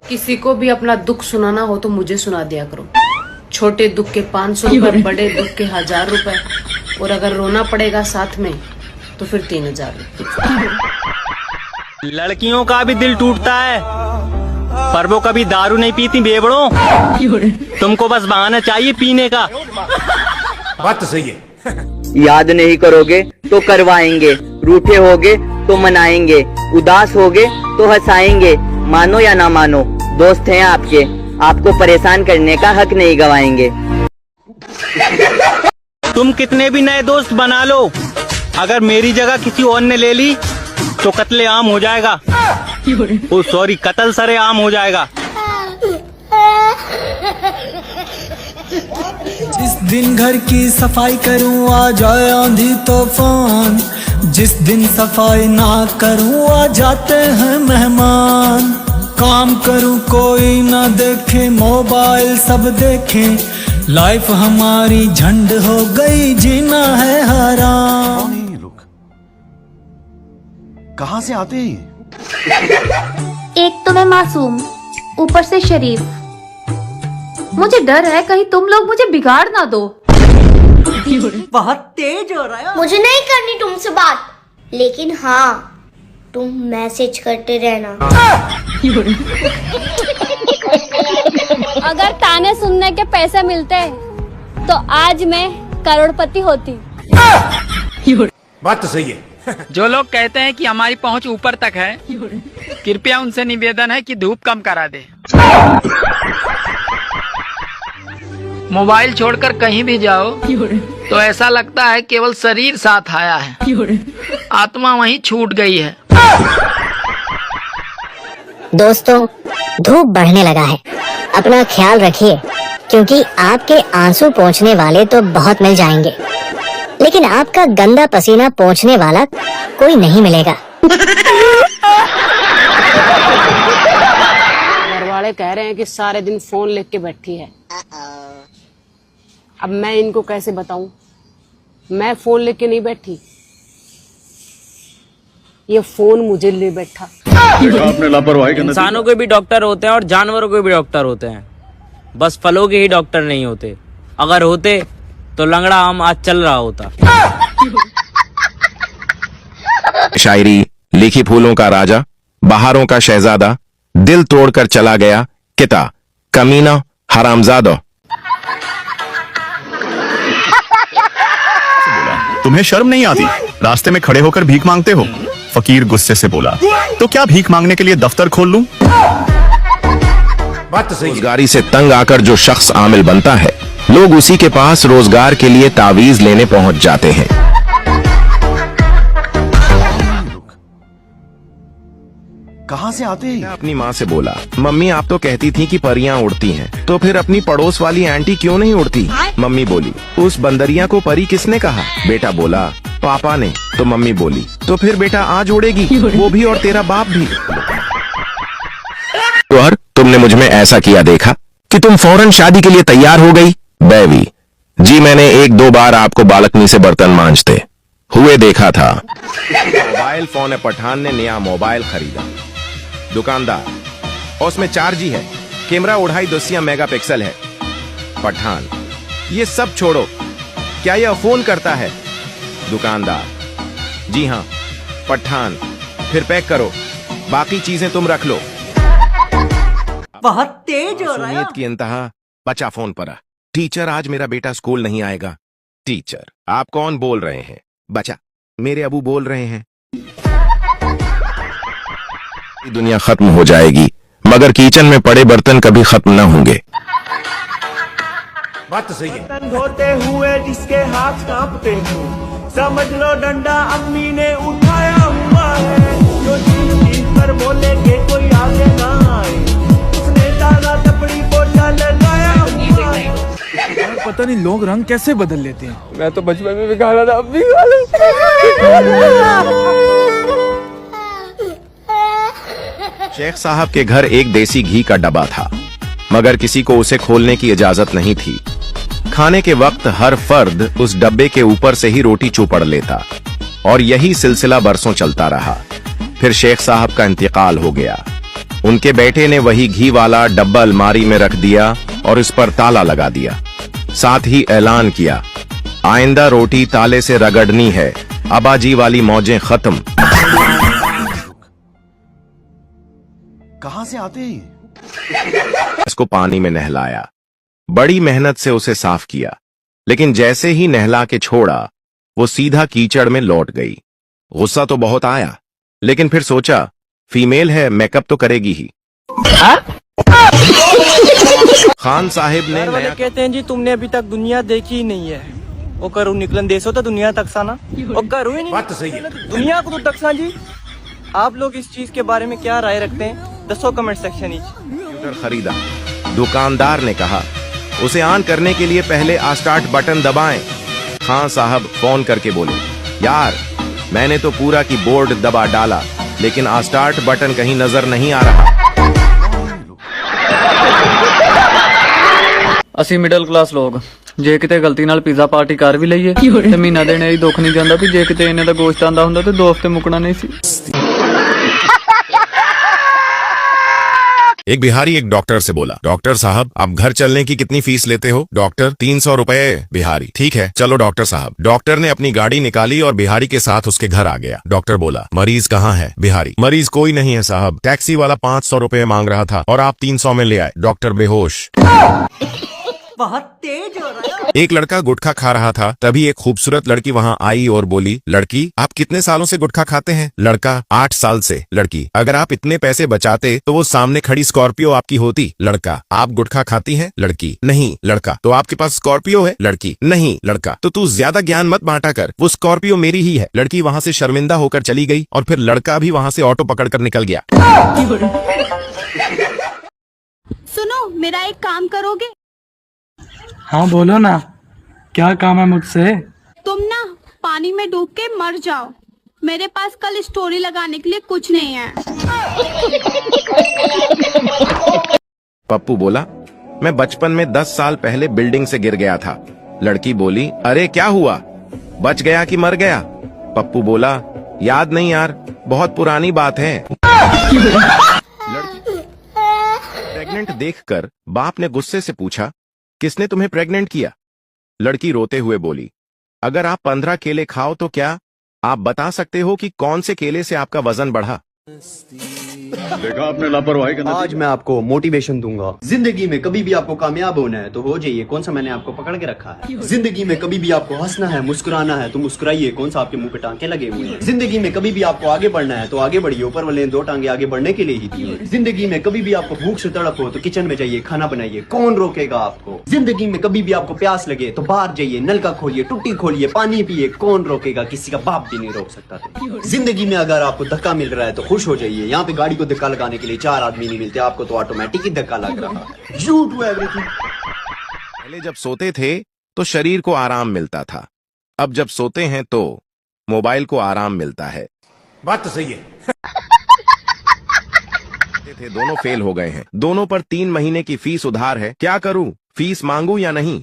किसी को भी अपना दुख सुनाना हो तो मुझे सुना दिया करो। छोटे दुख के 500 रुपए, बड़े दुख के 1000 रुपए, और अगर रोना पड़ेगा साथ में तो फिर 3000 रुपए। लड़कियों का भी दिल टूटता है, पर वो कभी दारू नहीं पीती बेवड़ों। तुमको बस बहाना चाहिए पीने का। बात तो सही है। याद नहीं करोगे तो करवाएंगे, रूठे होगे तो मनाएंगे, उदास होगे तो हंसाएंगे। मानो या ना मानो, दोस्त हैं आपके, आपको परेशान करने का हक नहीं गवाएंगे। तुम कितने भी नए दोस्त बना लो, अगर मेरी जगह किसी और ने ले ली तो कत्ले आम हो जाएगा। ओ सॉरी, कत्ल सरे आम हो जाएगा। जिस दिन घर की सफाई करूं आ जाए आंधी तूफान, जिस दिन सफाई ना करूं आ जाते हैं मेहमान। काम करूं कोई ना देखे, मोबाइल सब देखें, लाइफ हमारी झंड हो गई, जीना है हराम। कौन है ये लोग? कहां से आते हैं? एक तो मैं मासूम, ऊपर से शरीफ। मुझे डर है कहीं तुम लोग मुझे बिगाड़ ना दो। बहुत तेज हो रहा है। मुझे नहीं करनी तुमसे बात, लेकिन हाँ तुम मैसेज करते रहना। अगर ताने सुनने के पैसे मिलते तो आज मैं करोड़पति होती। बात तो सही है। जो लोग कहते हैं कि हमारी पहुंच ऊपर तक है, कृपया उनसे निवेदन है कि धूप कम करा दे। मोबाइल छोड़कर कहीं भी जाओ तो ऐसा लगता है केवल शरीर साथ आया है, आत्मा वहीं छूट गई है। दोस्तों, धूप बढ़ने लगा है, अपना ख्याल रखिए, क्योंकि आपके आंसू पोंछने वाले तो बहुत मिल जाएंगे, लेकिन आपका गंदा पसीना पोंछने वाला कोई नहीं मिलेगा। घर वाले कह रहे हैं कि सारे दिन फोन लेके बैठी है। अब मैं इनको कैसे बताऊं, मैं फोन लेके नहीं बैठी, ये फोन मुझे ले बैठा। आपने लापरवाही करना। इंसानों के भी डॉक्टर होते हैं और जानवरों के भी डॉक्टर होते हैं, बस फलों के ही डॉक्टर नहीं होते। अगर होते तो लंगड़ा आम आज चल रहा होता। शायरी लिखी फूलों का राजा, बहारों का शहजादा, दिल तोड़कर चला गया किता, कमीना हरामजादा। तुम्हें शर्म नहीं आती? रास्ते में खड़े होकर भीख मांगते हो। फकीर गुस्से से बोला, तो क्या भीख मांगने के लिए दफ्तर खोल लूं? बात तो सही है। रोजगारी से तंग आकर जो शख्स आमिल बनता है, लोग उसी के पास रोजगार के लिए तावीज लेने पहुंच जाते हैं। कहां से आते हैं? अपनी माँ से बोला, मम्मी आप तो कहती थी कि परियां उड़ती हैं, तो फिर अपनी पड़ोस वाली आंटी क्यों नहीं उड़ती? मम्मी बोली, उस बंदरिया को परी किसने कहा? बेटा बोला, पापा ने। तो मम्मी बोली, तो फिर बेटा आज उड़ेगी, वो भी और तेरा बाप भी। और तुमने मुझ में ऐसा किया देखा कि तुम फौरन शादी के लिए तैयार हो गई? बैवी जी, मैंने 1-2 बार आपको बालकनी से बर्तन मांजते हुए देखा था। मोबाइल फोन पठान ने नया मोबाइल खरीदा। दुकानदार, और उसमें 4G है, कैमरा 2.5 मेगापिक्सल है। पठान, ये सब छोड़ो, क्या यह फोन करता है? दुकानदार, जी हाँ। पठान, फिर पैक करो, बाकी चीजें तुम रख लो। बहुत तेज हो रहा है। उम्मीद की इंतहा, बचा फोन पर। टीचर, आज मेरा बेटा स्कूल नहीं आएगा। टीचर, आप कौन बोल रहे हैं? बचा, मेरे अबू बोल रहे हैं। दुनिया खत्म हो जाएगी, मगर किचन में पड़े बर्तन कभी खत्म न होंगे। बात तो सही है। धोते हुए जिसके हाथ कांपते हो, समझ लो डंडा अम्मी ने उठाया हुआ है। जो चीज पर बोले के कोई आगे ना आए, उसने दाना थपड़ी पोछा लगाया हुआ है। पता नहीं लोग रंग कैसे बदल लेते हैं। मैं तो बचपन में भी गाला था, अब भी गाला। शेख साहब के घर एक देसी घी का डब्बा था, मगर किसी को उसे खोलने की इजाजत नहीं थी। खाने के वक्त हर फर्द उस डब्बे के ऊपर से ही रोटी चौपड़ लेता, और यही सिलसिला बरसों चलता रहा। फिर शेख साहब का इंतकाल हो गया। उनके बेटे ने वही घी वाला डब्बा अलमारी में रख दिया और इस पर ताला लगा दिया। साथ ही ऐलान किया, आइंदा रोटी ताले से रगड़नी है, अबाजी वाली मौजें खत्म। कहां से आते हैं ये? इसको पानी में नहलाया, बड़ी मेहनत से उसे साफ किया, लेकिन जैसे ही नहला के छोड़ा वो सीधा कीचड़ में लौट गई। गुस्सा तो बहुत आया, लेकिन फिर सोचा फीमेल है, मेकअप तो करेगी ही। खान साहिब ने नया कहते हैं जी तुमने अभी तक दुनिया देखी ही नहीं है। वो करू निकलन देसो तो दुनिया तकसाना, वो करू ही नहीं। बात तो सही है। दुनिया को तो तकसा जी। आप लोग इस चीज के बारे में क्या राय रखते हैं? दसो कमेंट सेक्शन ही। कंप्यूटर खरीदा। दुकानदार ने कहा उसे ऑन करने के लिए पहले स्टार्ट बटन दबाएं। खान साहब फोन करके बोले, यार मैंने तो पूरा कीबोर्ड दबा डाला, लेकिन स्टार्ट बटन कहीं नजर नहीं आ रहा। ਅਸੀਂ ਮਿਡਲ ਕਲਾਸ ਲੋਕ ਜੇ ਕਿਤੇ ਗਲਤੀ ਨਾਲ ਪੀਜ਼ਾ ਪਾਰਟੀ ਕਰ ਵੀ ਲਈਏ ਤੇ ਮਹੀਨਾ ਦੇਣੇ ਹੀ ਦੁੱਖ ਨਹੀਂ ਜਾਂਦਾ ਵੀ ਜੇ ਕਿਤੇ ਇਹਨੇ ਦਾ ਗੋਸ਼ਤ ਆਂਦਾ ਹੁੰਦਾ ਤੇ 2 ਹਫ਼ਤੇ ਮੁੱਕਣਾ ਨਹੀਂ ਸੀ। एक बिहारी एक डॉक्टर से बोला, डॉक्टर साहब आप घर चलने की कितनी फीस लेते हो? डॉक्टर 300 रुपए। बिहारी ठीक है चलो डॉक्टर साहब। डॉक्टर ने अपनी गाड़ी निकाली और बिहारी के साथ उसके घर आ गया। डॉक्टर बोला, मरीज कहाँ है? बिहारी, मरीज कोई नहीं है साहब, टैक्सी वाला 500 रुपए मांग रहा था और आप 300 में ले आए। डॉक्टर बेहोश। बहुत तेज हो रहा है। एक लड़का गुटखा खा रहा था, तभी एक खूबसूरत लड़की वहाँ आई और बोली, लड़की आप कितने सालों से गुटखा खाते हैं? लड़का, 8 साल से। लड़की, अगर आप इतने पैसे बचाते तो वो सामने खड़ी स्कॉर्पियो आपकी होती। लड़का, आप गुटखा खाती हैं? लड़की, नहीं। लड़का, तो आपके पास स्कॉर्पियो है? लड़की, नहीं। लड़का, तो तू ज्यादा ज्ञान मत बांटा कर, वो स्कॉर्पियो मेरी ही है। लड़की वहाँ से शर्मिंदा होकर चली गई और फिर लड़का भी वहाँ से ऑटो पकड़कर निकल गया। सुनो, मेरा एक काम करोगे? हाँ बोलो ना, क्या काम है मुझसे? तुम ना पानी में डूब के मर जाओ, मेरे पास कल स्टोरी लगाने के लिए कुछ नहीं है। पप्पू बोला, मैं बचपन में 10 साल पहले बिल्डिंग से गिर गया था। लड़की बोली, अरे क्या हुआ, बच गया कि मर गया? पप्पू बोला, याद नहीं यार, बहुत पुरानी बात है। लड़की प्रेग्नेंट देखकर बाप ने गुस्से से पूछा, किसने तुम्हें प्रेग्नेंट किया? लड़की रोते हुए बोली, अगर आप 15 केले खाओ तो क्या आप बता सकते हो कि कौन से केले से आपका वजन बढ़ा? देखा आपने लापरवाही करना। आज मैं आपको मोटिवेशन दूंगा। जिंदगी में कभी भी आपको कामयाब होना है तो हो जाइए, कौन सा मैंने आपको पकड़ के रखा है। जिंदगी में कभी भी आपको हंसना है, मुस्कुराना है तो मुस्कुराइए, कौन सा आपके मुंह पे टांके लगे हुए हैं। जिंदगी में कभी भी आपको आगे बढ़ना है तो आगे बढ़िए, ऊपर वाले 2 टांगे आगे बढ़ने के लिए ही दी है। जिंदगी में कभी भी आपको भूख से तड़प हो तो किचन में जाइए, खाना बनाइए, कौन रोकेगा आपको। जिंदगी में कभी भी आपको प्यास लगे तो बाहर जाइए, नलका खोलिए, टुट्टी खोलिए, पानी पिए, कौन रोकेगा, किसी का बाप भी नहीं रोक सकता। जिंदगी में अगर आपको धक्का मिल रहा है तो खुश हो जाइए, यहाँ पे गाड़ी को धक्का लगाने के लिए 4 आदमी नहीं मिलते, आपको तो ऑटोमेटिक ही धक्का लग रहा है। You do everything. पहले जब सोते थे तो शरीर को आराम मिलता था, अब जब सोते हैं तो मोबाइल को आराम मिलता है। बात तो सही है। थे दोनों फेल हो गए हैं, दोनों पर 3 महीने की फीस उधार है, क्या करूं, फीस मांगू या नहीं?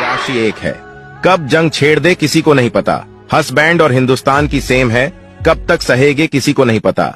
राशि 1 है, कब जंग छेड़ दे किसी को नहीं पता। हसबैंड और हिंदुस्तान की सेम है, कब तक सहेगे किसी को नहीं पता।